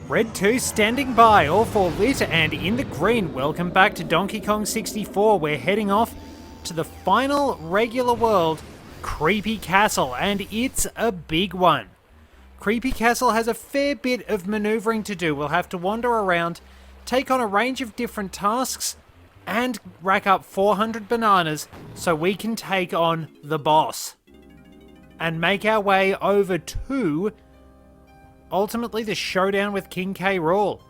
Red 2 standing by, all for lit and in the green. Welcome back to Donkey Kong 64. We're heading off to the final regular world, Creepy Castle, and it's a big one. Creepy Castle has a fair bit of maneuvering to do. We'll have to wander around, take on a range of different tasks, and rack up 400 bananas so we can take on the boss. And make our way over to ultimately the showdown with King K. Rool.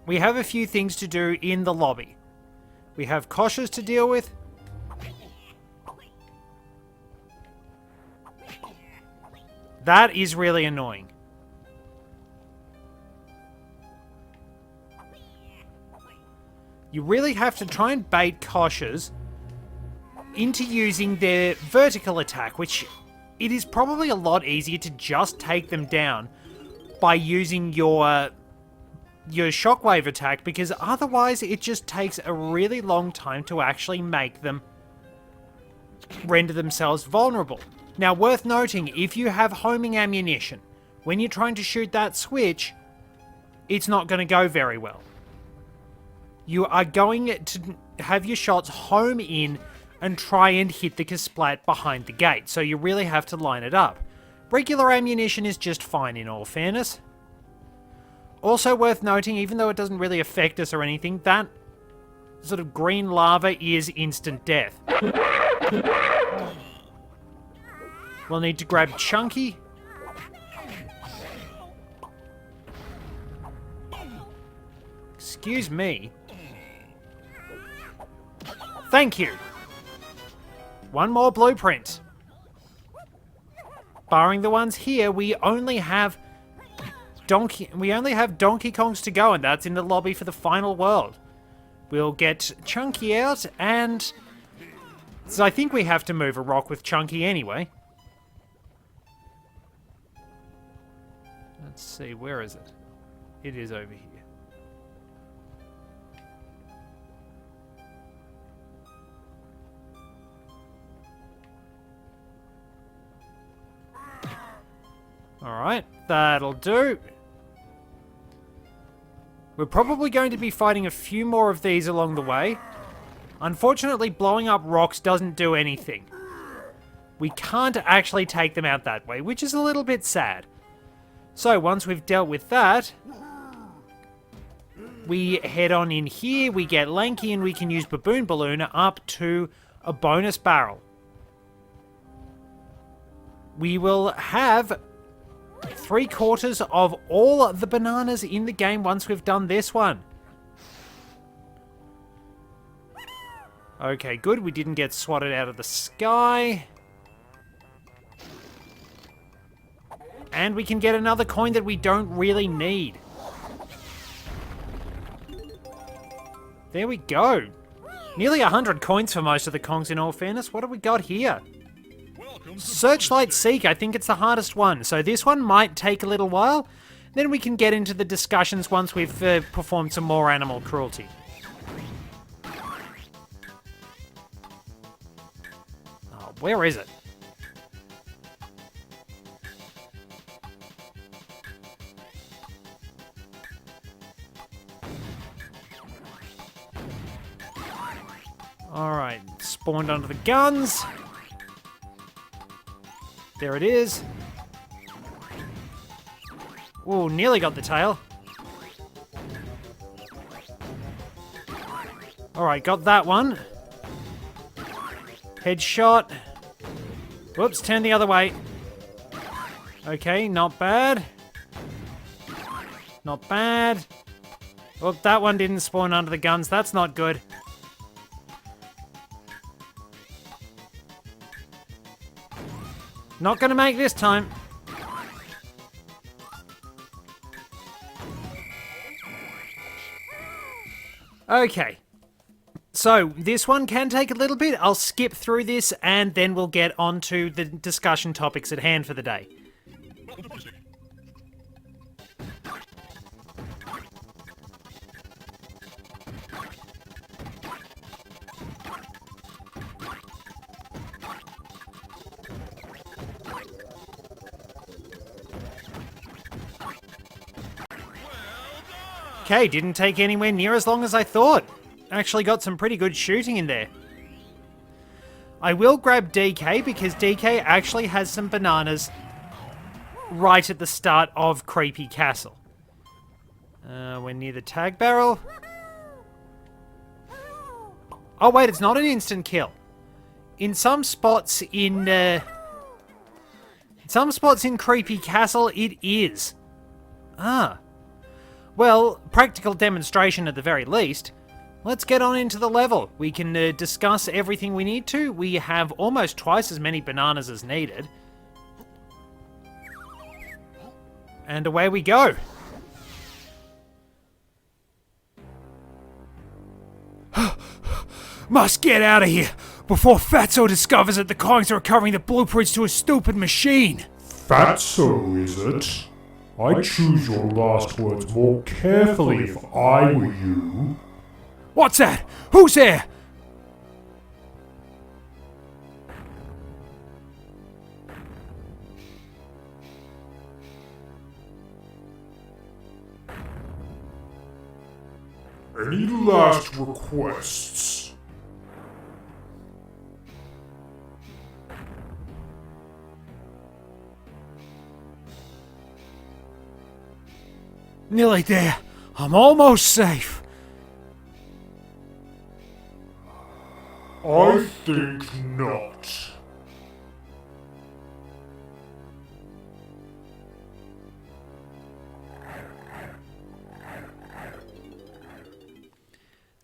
We have a few things to do in the lobby. We have Koshas to deal with. That is really annoying. You really have to try and bait Koshas into using their vertical attack, which it is probably a lot easier to just take them down by using your shockwave attack, because otherwise it just takes a really long time to actually make them render themselves vulnerable. Now, worth noting, if you have homing ammunition, when you're trying to shoot that switch, it's not going to go very well. You are going to have your shots home in and try and hit the Kasplat behind the gate, so you really have to line it up. Regular ammunition is just fine in all fairness. Also worth noting, even though it doesn't really affect us or anything, that sort of green lava is instant death. We'll need to grab Chunky. Excuse me. Thank you. One more blueprint. Barring the ones here, we only have Donkey Kongs to go, and that's in the lobby for the final world. We'll get Chunky out, and so I think we have to move a rock with Chunky anyway. Let's see, where is it? It is over here. Alright, that'll do. We're probably going to be fighting a few more of these along the way. Unfortunately, blowing up rocks doesn't do anything. We can't actually take them out that way, which is a little bit sad. So, once we've dealt with that, we head on in here, we get Lanky, and we can use Baboon Balloon up to a bonus barrel. We will have 3/4 of all the bananas in the game once we've done this one. Okay, good. We didn't get swatted out of the sky. And we can get another coin that we don't really need. There we go. Nearly 100 coins for most of the Kongs in all fairness. What have we got here? Searchlight Seek, I think it's the hardest one. So this one might take a little while. Then we can get into the discussions once we've performed some more animal cruelty. Oh, where is it? Alright, spawned under the guns. There it is. Ooh, nearly got the tail. Alright, got that one. Headshot. Whoops, turn the other way. Okay, not bad. Not bad. Well, that one didn't spawn under the guns. That's not good. Not gonna make this time. Okay. So, this one can take a little bit. I'll skip through this and then we'll get on to the discussion topics at hand for the day. Okay, didn't take anywhere near as long as I thought. Actually got some pretty good shooting in there. I will grab DK because DK actually has some bananas right at the start of Creepy Castle. We're near the tag barrel. Oh wait, it's not an instant kill. In some spots in Creepy Castle, it is. Ah. Well, practical demonstration at the very least. Let's get on into the level. We can discuss everything we need to. We have almost twice as many bananas as needed. And away we go. Must get out of here before Fatso discovers that the Kongs are recovering the blueprints to a stupid machine. Fatso, is it? I'd choose your last words more carefully if I were you. What's that? Who's there? Any last requests? Nearly there. I'm almost safe. I think not.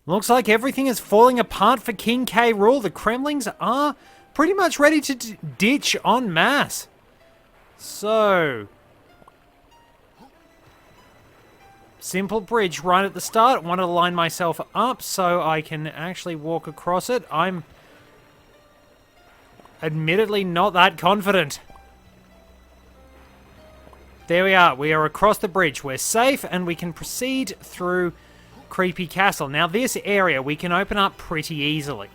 Looks like everything is falling apart for King K. Rool. The Kremlings are pretty much ready to ditch en masse. So, simple bridge right at the start. Want to line myself up so I can actually walk across it. I'm admittedly not that confident. There we are. We are across the bridge. We're safe and we can proceed through Creepy Castle. Now this area we can open up pretty easily.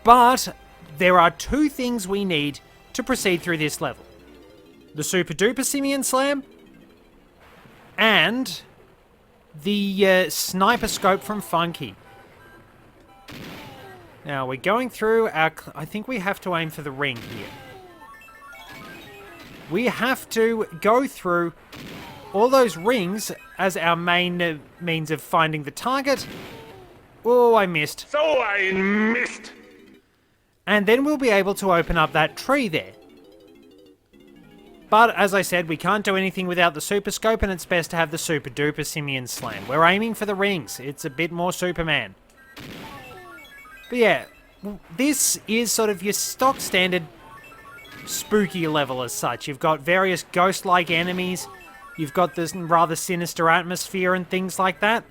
But there are two things we need to proceed through this level. The Super Duper Simian Slam and the sniper scope from Funky. Now we're going through our... I think we have to aim for the ring here. We have to go through all those rings as our main means of finding the target. Oh, I missed. So I missed. And then we'll be able to open up that tree there. But, as I said, we can't do anything without the Super Scope, and it's best to have the Super Duper Simian Slam. We're aiming for the rings. It's a bit more Superman. But yeah, this is sort of your stock standard spooky level as such. You've got various ghost-like enemies. You've got this rather sinister atmosphere and things like that.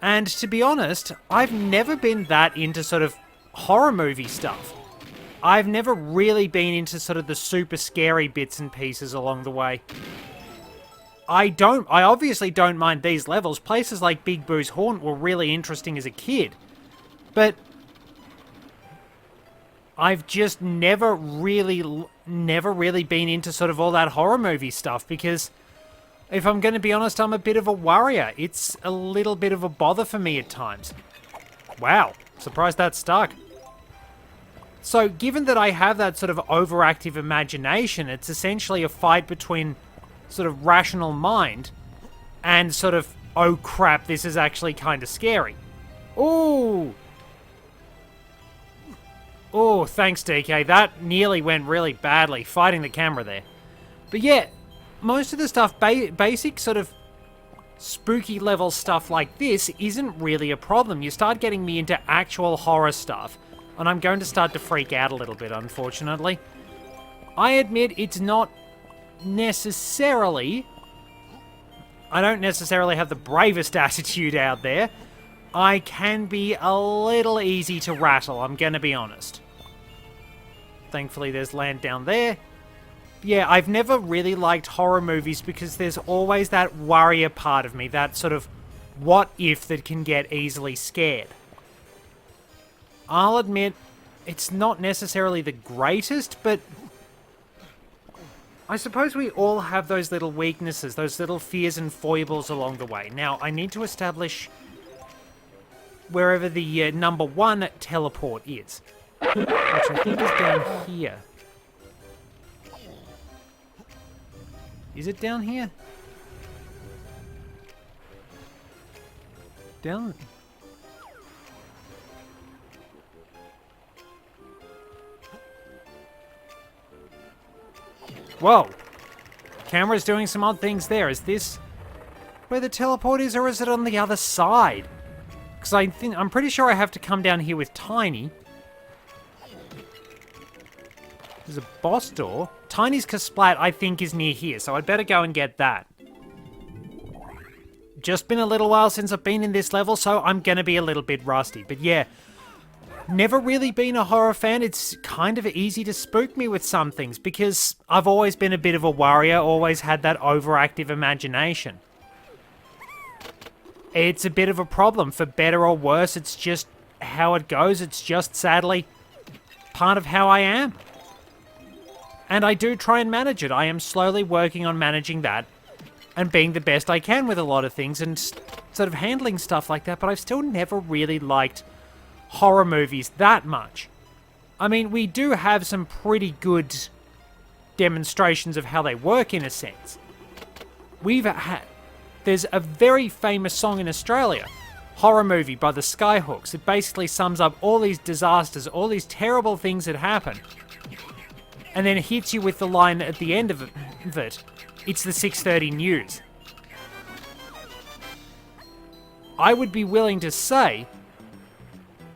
And to be honest, I've never been that into sort of horror movie stuff. I've never really been into sort of the super scary bits and pieces along the way. I obviously don't mind these levels. Places like Big Boo's Haunt were really interesting as a kid. But I've just never really been into sort of all that horror movie stuff because if I'm going to be honest, I'm a bit of a worrier. It's a little bit of a bother for me at times. Wow, surprised that stuck. So, given that I have that sort of overactive imagination, it's essentially a fight between sort of rational mind and sort of, oh crap, this is actually kind of scary. Ooh! Oh, thanks DK, that nearly went really badly, fighting the camera there. But yeah, most of the stuff, basic sort of spooky level stuff like this isn't really a problem. You start getting me into actual horror stuff, and I'm going to start to freak out a little bit, unfortunately. I admit it's not necessarily... I don't necessarily have the bravest attitude out there. I can be a little easy to rattle, I'm going to be honest. Thankfully, there's land down there. Yeah, I've never really liked horror movies because there's always that warrior part of me, that sort of what if that can get easily scared. I'll admit, it's not necessarily the greatest, but I suppose we all have those little weaknesses, those little fears and foibles along the way. Now, I need to establish wherever the number 1 teleport is, which I think is down here. Is it down here? Down... Whoa! Camera's doing some odd things there. Is this where the teleport is, or is it on the other side? Because I'm pretty sure I have to come down here with Tiny. There's a boss door. Tiny's Kasplat, I think, is near here, so I'd better go and get that. Just been a little while since I've been in this level, so I'm gonna be a little bit rusty. But yeah, never really been a horror fan. It's kind of easy to spook me with some things, because I've always been a bit of a worrier, always had that overactive imagination. It's a bit of a problem, for better or worse. It's just how it goes. It's just, sadly, part of how I am. And I do try and manage it. I am slowly working on managing that and being the best I can with a lot of things and sort of handling stuff like that, but I've still never really liked horror movies that much. I mean, we do have some pretty good demonstrations of how they work in a sense. There's a very famous song in Australia, horror movie by the Skyhooks. It basically sums up all these disasters, all these terrible things that happen, and then hits you with the line at the end of it, it's the 6:30 news. I would be willing to say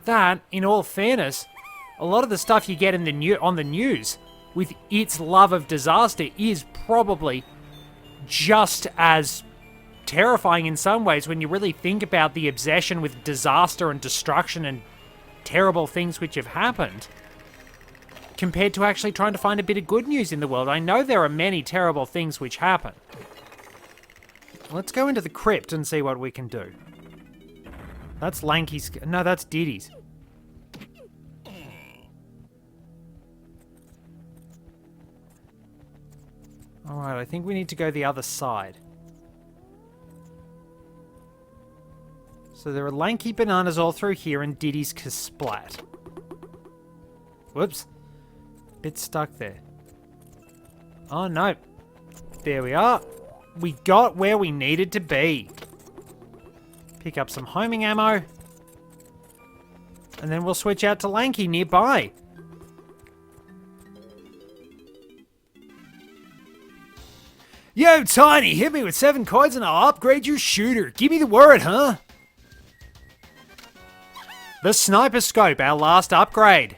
that, in all fairness, a lot of the stuff you get in on the news with its love of disaster is probably just as terrifying in some ways when you really think about the obsession with disaster and destruction and terrible things which have happened, compared to actually trying to find a bit of good news in the world. I know there are many terrible things which happen. Let's go into the crypt and see what we can do. That's Lanky's... No, that's Diddy's. Alright, I think we need to go the other side. So there are lanky bananas all through here and Diddy's Kasplat. Whoops. Bit stuck there. Oh no. There we are. We got where we needed to be. Pick up some homing ammo. And then we'll switch out to Lanky nearby. Yo, Tiny, hit me with 7 coins and I'll upgrade your shooter. Give me the word, huh? The sniper scope, our last upgrade.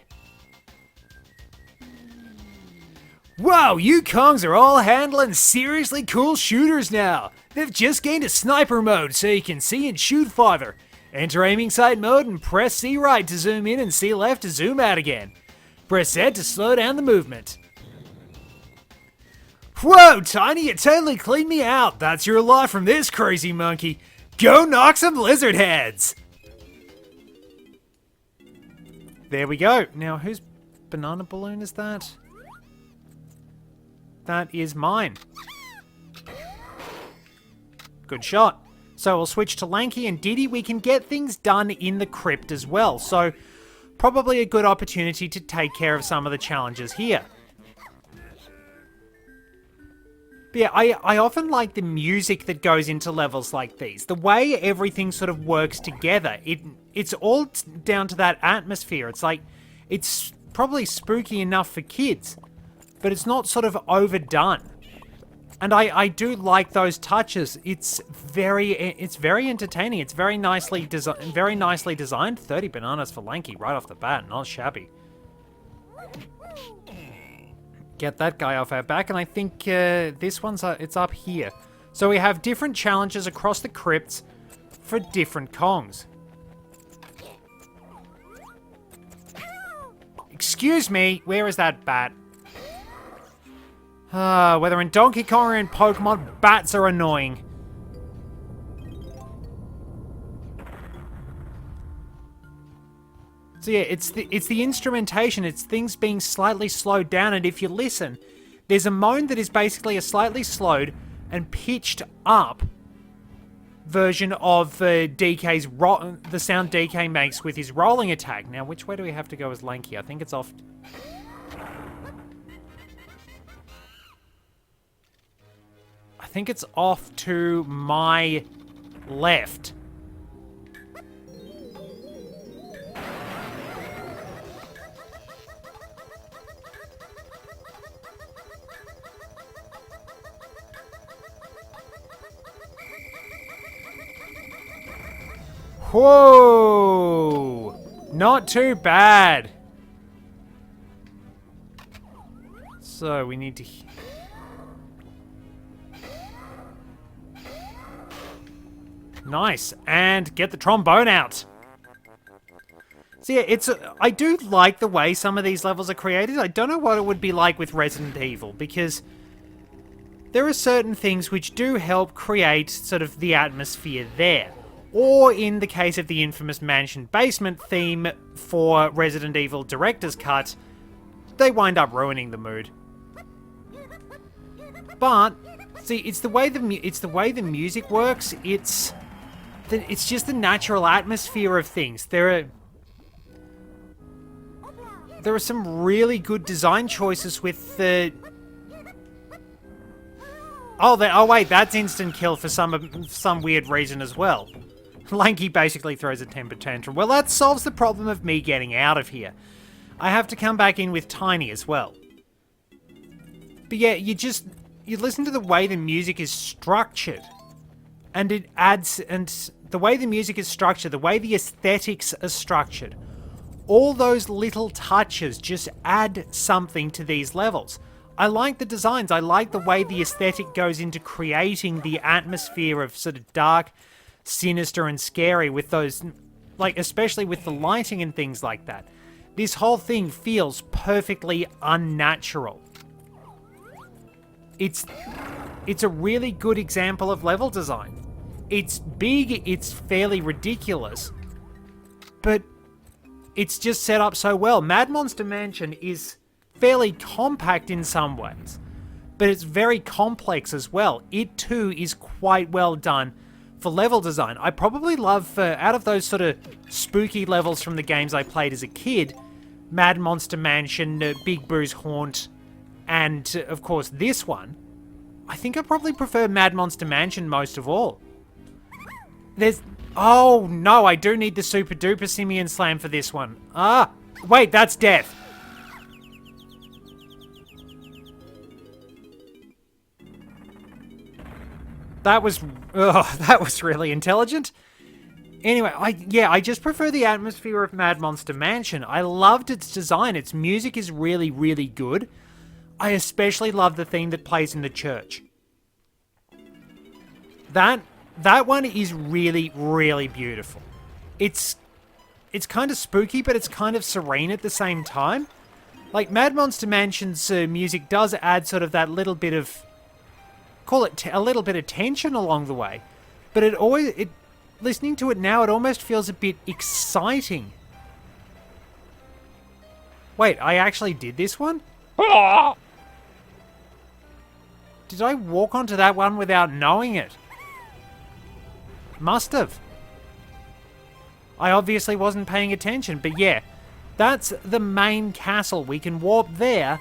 Whoa, you Kongs are all handling seriously cool shooters now. They've just gained a sniper mode so you can see and shoot farther. Enter aiming sight mode and press C right to zoom in and C left to zoom out again. Press Z to slow down the movement. Whoa, Tiny, you totally cleaned me out. That's your lot from this crazy monkey. Go knock some lizard heads. There we go. Now, whose banana balloon is that? That is mine. Good shot. So we'll switch to Lanky and Diddy. We can get things done in the crypt as well. So probably a good opportunity to take care of some of the challenges here. But yeah, I often like the music that goes into levels like these. The way everything sort of works together. It's all down to that atmosphere. It's like, it's probably spooky enough for kids, but it's not sort of overdone. And I do like those touches. It's very entertaining. It's very nicely designed. 30 bananas for Lanky right off the bat. Not shabby. Get that guy off our back, and I think this one's it's up here. So we have different challenges across the crypts for different Kongs. Excuse me, where is that bat? Whether in Donkey Kong or in Pokemon, bats are annoying. So yeah, it's the instrumentation, it's things being slightly slowed down, and if you listen, There's a moan that is basically a slightly slowed and pitched up version of DK's the sound DK makes with his rolling attack. Now, which way do we have to go as Lanky? I think it's off. I think it's off to my left. Whoa! Not too bad. So we need to... Nice. And get the trombone out. So yeah, I do like the way some of these levels are created. I don't know what it would be like with Resident Evil, because there are certain things which do help create sort of the atmosphere there. Or in the case of the infamous mansion basement theme for Resident Evil Director's Cut, they wind up ruining the mood. But see, it's the way the music works. It's just the natural atmosphere of things. There are some really good design choices with the... Oh wait, that's instant kill for some weird reason as well. Lanky basically throws a temper tantrum. Well, that solves the problem of me getting out of here. I have to come back in with Tiny as well. But yeah, you listen to the way the music is structured. And it adds, and the way the music is structured, the way the aesthetics are structured, all those little touches just add something to these levels. I like the designs. I like the way the aesthetic goes into creating the atmosphere of sort of dark, sinister and scary with those, like, especially with the lighting and things like that. This whole thing feels perfectly unnatural. It's a really good example of level design. It's big, it's fairly ridiculous, but it's just set up so well. Mad Monster Mansion is fairly compact in some ways, but it's very complex as well. It too is quite well done for level design. I probably love, out of those sort of spooky levels from the games I played as a kid, Mad Monster Mansion, Big Boo's Haunt, and of course this one, I think I probably prefer Mad Monster Mansion most of all. Oh no, I do need the Super Duper Simian Slam for this one. Ah, wait, that's death. That was really intelligent. Anyway, I just prefer the atmosphere of Mad Monster Mansion. I loved its design. Its music is really, really good. I especially love the theme that plays in the church. That one is really, really beautiful. It's kind of spooky, but it's kind of serene at the same time. Like, Mad Monster Mansion's music does add sort of that little bit of... call it a little bit of tension along the way, but listening to it now, it almost feels a bit exciting. Wait, I actually did this one? Did I walk onto that one without knowing it? Must have. I obviously wasn't paying attention, but yeah, that's the main castle. We can warp there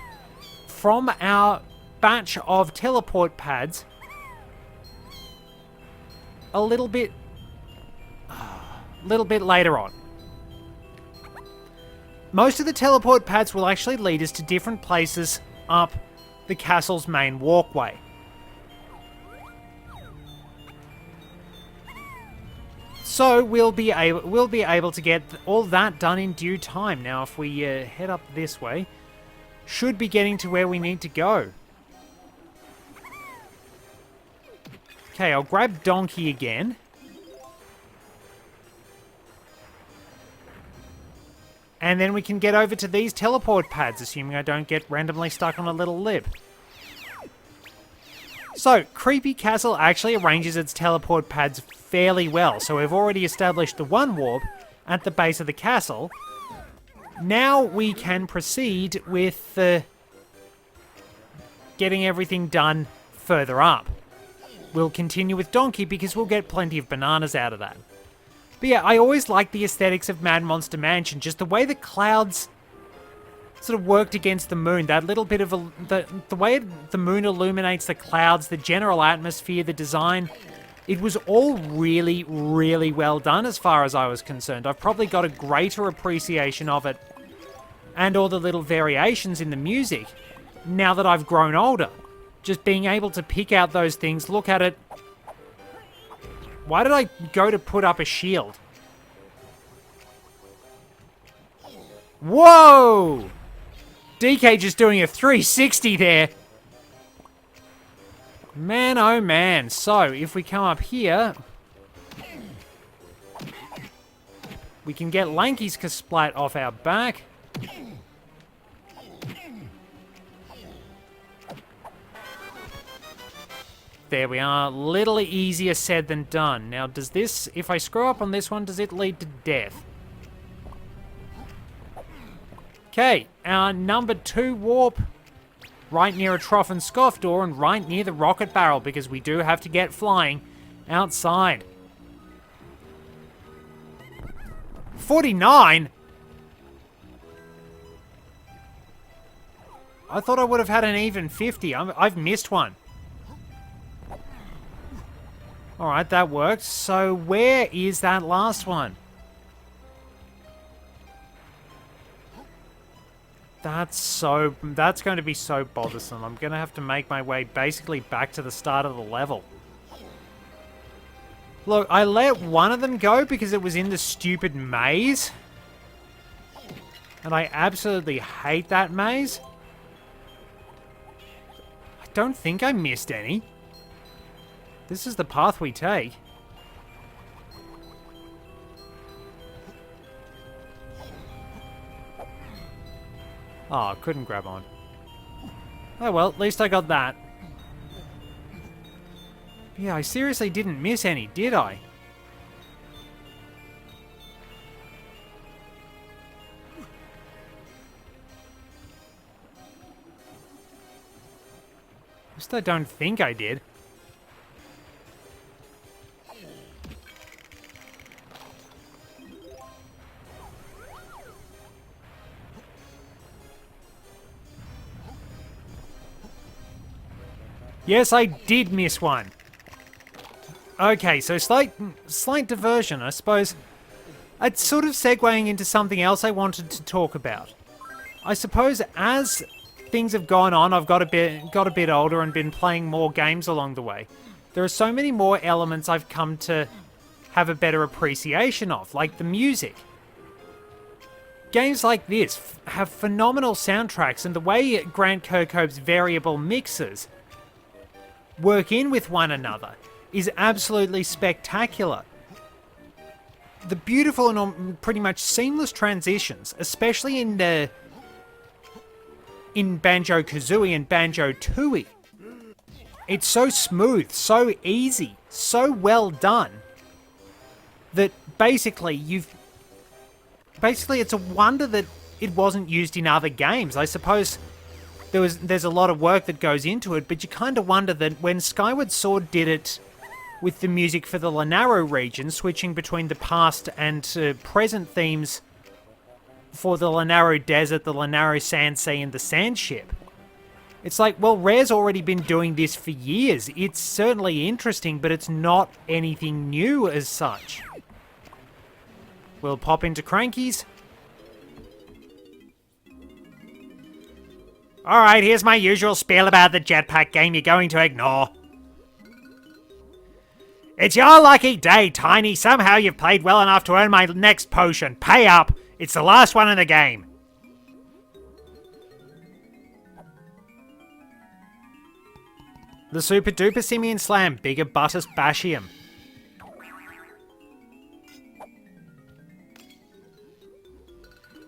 from our batch of teleport pads a little bit later on. Most of the teleport pads will actually lead us to different places up the castle's main walkway. So we'll be able to get all that done in due time. Now, if we head up this way, should be getting to where we need to go. Okay, I'll grab Donkey again. And then we can get over to these teleport pads, assuming I don't get randomly stuck on a little lip. So, Creepy Castle actually arranges its teleport pads fairly well. So we've already established the one warp at the base of the castle. Now we can proceed with getting everything done further up. We'll continue with Donkey because we'll get plenty of bananas out of that. But yeah, I always like the aesthetics of Mad Monster Mansion, just the way the clouds sort of worked against the moon, that little bit of the way the moon illuminates the clouds, the general atmosphere, the design. It was all really, really well done as far as I was concerned. I've probably got a greater appreciation of it and all the little variations in the music now that I've grown older. Just being able to pick out those things, look at it. Why did I go to put up a shield? Whoa! DK just doing a 360 there. Man, oh man. So, if we come up here, we can get Lanky's Kasplat off our back. There we are. Little easier said than done. Now, does this, if I screw up on this one, does it lead to death? Okay, our number 2 warp, right near a Trough and Scoff door and right near the rocket barrel, because we do have to get flying outside. 49? I thought I would have had an even 50. I've missed one. Alright, that worked. So where is that last one? That's going to be so bothersome. I'm going to have to make my way basically back to the start of the level. Look, I let one of them go because it was in the stupid maze. And I absolutely hate that maze. I don't think I missed any. This is the path we take. Oh, couldn't grab on. Oh well, at least I got that. Yeah, I seriously didn't miss any, did I? At least I don't think I did. Yes, I did miss one. Okay, so slight diversion, I suppose. It's sort of segueing into something else I wanted to talk about. I suppose as things have gone on, I've got a bit older and been playing more games along the way. There are so many more elements I've come to have a better appreciation of, like the music. Games like this have phenomenal soundtracks, and the way Grant Kirkhope's variable mixes work in with one another is absolutely spectacular. The beautiful and pretty much seamless transitions, especially in Banjo-Kazooie and Banjo-Tooie. It's so smooth, so easy, so well done that basically it's a wonder that it wasn't used in other games. I suppose there's a lot of work that goes into it, but you kind of wonder that when Skyward Sword did it with the music for the Lanaro region, switching between the past and present themes for the Lanaro Desert, the Lanaro Sand Sea, and the Sand Ship. It's like, well, Rare's already been doing this for years. It's certainly interesting, but it's not anything new as such. We'll pop into Cranky's. Alright, here's my usual spiel about the jetpack game you're going to ignore. It's your lucky day, Tiny. Somehow you've played well enough to earn my next potion. Pay up. It's the last one in the game. The Super Duper Simian Slam. Bigger Buttus Bashium.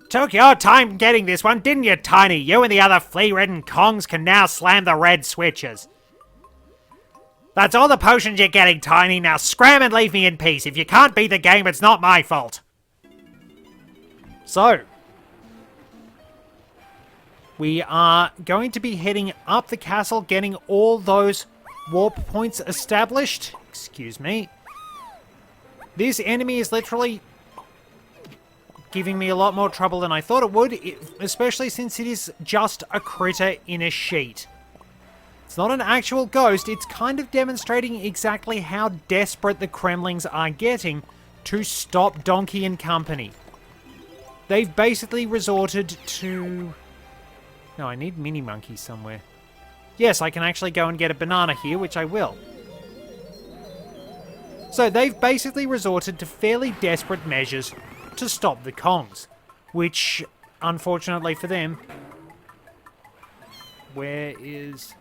Took your time getting this one, didn't you, Tiny? You and the other flea-ridden Kongs can now slam the red switches. That's all the potions you're getting, Tiny. Now scram and leave me in peace. If you can't beat the game, it's not my fault. So, We are going to be heading up the castle, getting all those warp points established. Excuse me. This enemy is literally giving me a lot more trouble than I thought it would, especially since it is just a critter in a sheet. It's not an actual ghost, it's kind of demonstrating exactly how desperate the Kremlings are getting to stop Donkey and Company. They've basically resorted to... No, I need mini monkeys somewhere. Yes, I can actually go and get a banana here, which I will. So they've basically resorted to fairly desperate measures to stop the Kongs, which, unfortunately for them... Where is...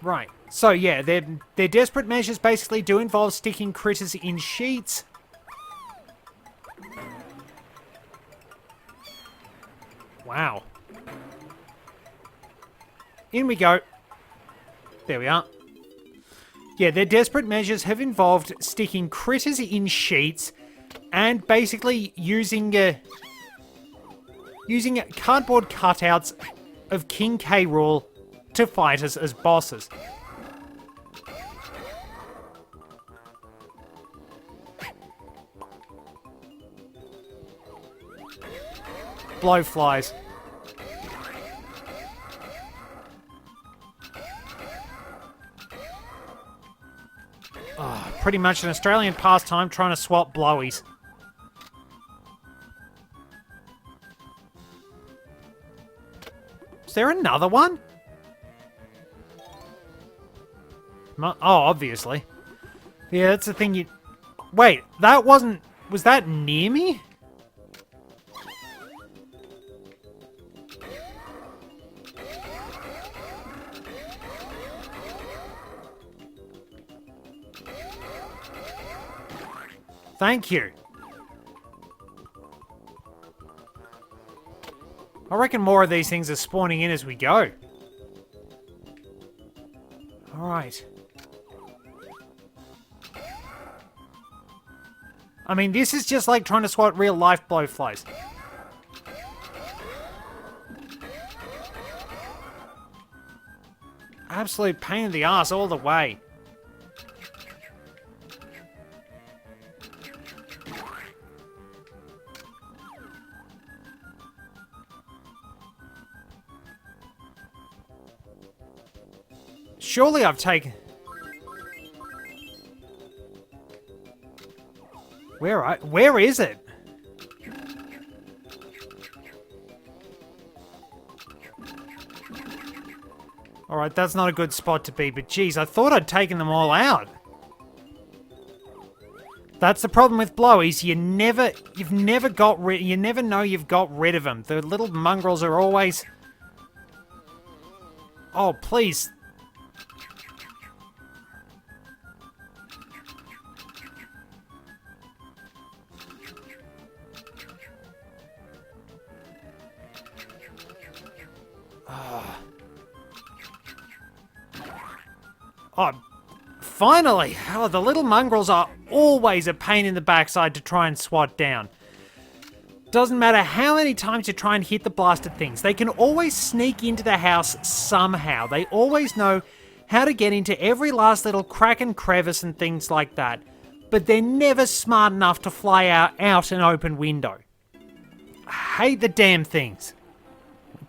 Right. So yeah, their desperate measures basically do involve sticking critters in sheets. Wow. In we go. There we are. Yeah, their desperate measures have involved sticking critters in sheets and basically using cardboard cutouts of King K. Rool to fight us as bosses. Blowflies. Oh, pretty much an Australian pastime trying to swap blowies. Is there another one? Oh, obviously. Yeah, that's the thing you... Wait, that wasn't... Was that near me? Thank you. I reckon more of these things are spawning in as we go. Alright. I mean, this is just like trying to swat real-life blowflies. Absolute pain in the ass all the way. Surely I've taken... Where is it? Alright, that's not a good spot to be, but geez, I thought I'd taken them all out. That's the problem with blowies, you never know you've got rid of them. The little mongrels are always... Oh, please. Oh, finally! Oh, the little mongrels are always a pain in the backside to try and swat down. Doesn't matter how many times you try and hit the blasted things, they can always sneak into the house somehow. They always know how to get into every last little crack and crevice and things like that. But they're never smart enough to fly out an open window. I hate the damn things.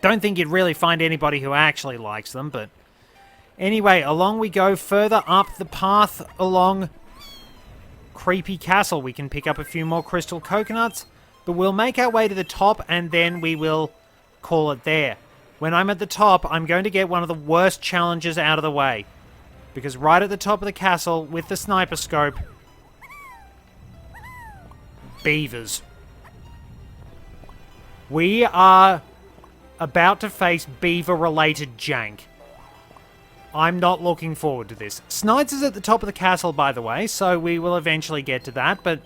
Don't think you'd really find anybody who actually likes them, but... Anyway, along we go, further up the path along Creepy Castle. We can pick up a few more crystal coconuts, but we'll make our way to the top and then we will call it there. When I'm at the top, I'm going to get one of the worst challenges out of the way. Because right at the top of the castle, with the sniper scope... Beavers. We are about to face beaver-related jank. I'm not looking forward to this. Snides is at the top of the castle, by the way, so we will eventually get to that, but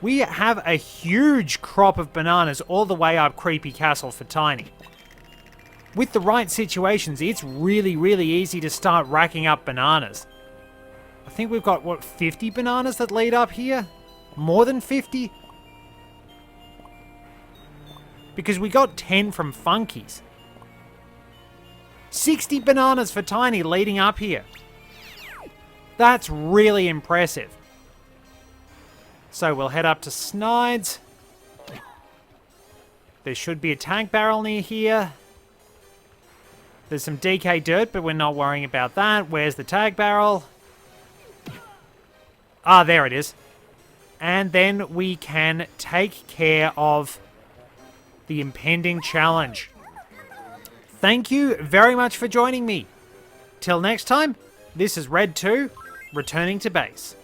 we have a huge crop of bananas all the way up Creepy Castle for Tiny. With the right situations, it's really, really easy to start racking up bananas. I think we've got, what, 50 bananas that lead up here? More than 50? because we got 10 from Funkies. 60 bananas for Tiny leading up here. That's really impressive. So we'll head up to Snides. There should be a tank barrel near here. There's some DK dirt, but we're not worrying about that. Where's the tag barrel? Ah, there it is. And then we can take care of the impending challenge. Thank you very much for joining me. Till next time, this is Red 2, returning to base.